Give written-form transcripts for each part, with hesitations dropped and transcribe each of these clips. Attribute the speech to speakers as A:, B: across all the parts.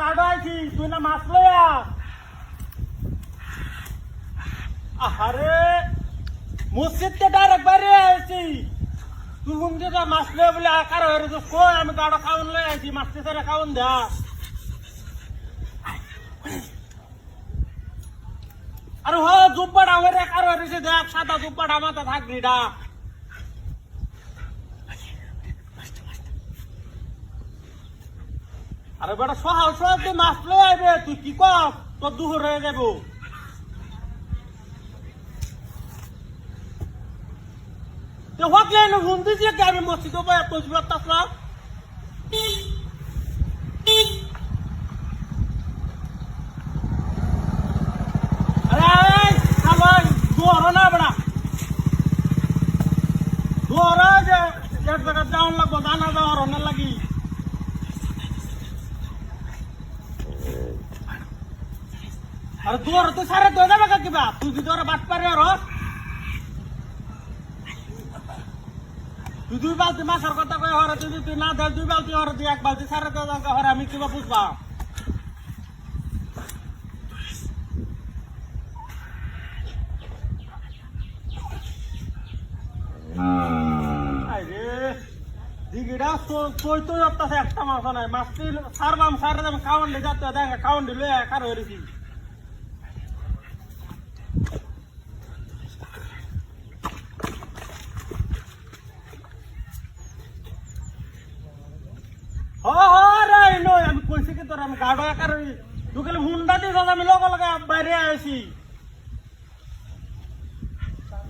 A: গাড়ো আইছি তুই না মাছ লইয়া আরে মসজিদ তে ডাইরেক্ট বাইরে আইছি তুই হুমতে যা মাছ লইয়া বলে আকার হয়ে তো কই আমি গাড়ো খাওন লই আইছি মাছ তে খাওন দা আরে হ জুব্বাটা হয়ে আকার হয়ে দেখ সাদা জুব্বাটা মাথা থাকবি ডা আরে বেটা সহাল সহাল তুই মাছ লই আইবে তুই কি কর তোর দুপুর হয়ে যাব তো হকলে না ফোন দিছি কি আমি মসজিদে বয়া পৌঁছবার তাসলা আরে খাবার দোরা না বড়া দোরা যে এক জায়গা যাওন লাগবো দানা যাওয়ার অনেক লাগি আরে দোরা তো সারে দো যাবে কিবা তুই কি দোরা বাট পারে রস তুই দুই বালতি মাছের কথা কয়ে হরে যদি তুই না দেয় দুই বালতি হরে তুই এক বালতি সারে তো হরে আমি কিবা বুঝবা দিঘিটা তুই তুই অত্যাছে একটা মাছ নাই মাছটি সারবাম সারে যাবে খাওয়ান দিয়ে যাতে দেখ খাওয়ান দিলে একার হয়েছি আমি কইছি কি তোর আমি গাড়ো একার তুই খালি হুন্ডা দিস আমি লগে লগে বাইরে আসি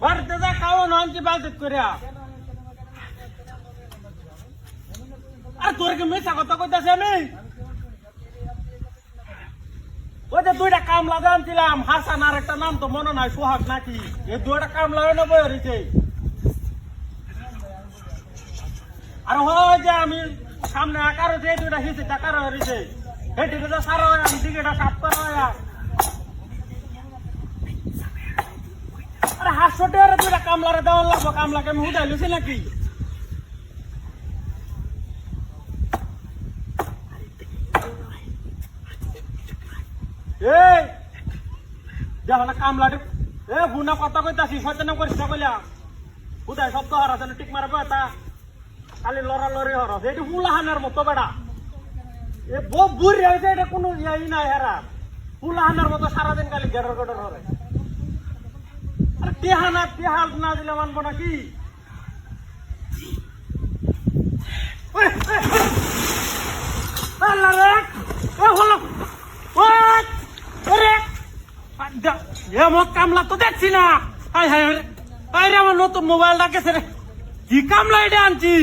A: বাড়িতে যা খাওয়ান আনছি বালতি করে আর তোর কি মিশা কথা কইতাছি আমি ওই যে দুইটা কামলা জানছিলাম হাসান আর একটা নাম তো মনে নাই সোহাগ নাকি এই দুইটা কামলা হয়ে বই হয়েছে আর হয় যে আমি সামনে আকার হয়েছে এই দুইটা হিসেবে টাকার হয়েছে এই দুইটা সারা হয় আমি দিকেটা সাফ করা হয় আরে 500 টাকা দুইটা কামলারে দেওয়া লাগবো কামলাকে আমি হুদাই লুছি নাকি এই দেখো না কামলাটি এ হুনা কথা কইতাছি সচেতন করিস না কইলা হুদাই শব্দ হরাস টিক মারবে তা খালি লড়ালড়ি হরস এটি হুলাহানের মতো বেড়া এ বহু বুড়ি হয়েছে এটা কোনো ইয়াই নাই হেরা হুলাহানের মতো সারাদিন খালি গেডর গেডর হরে আরে টেহাল না দিলে মানবো নাকি কামলা তো দেখছি না হাই হাই আমার নতুন মোবাইলটা গেছে রে কি কামলা এটা আনছি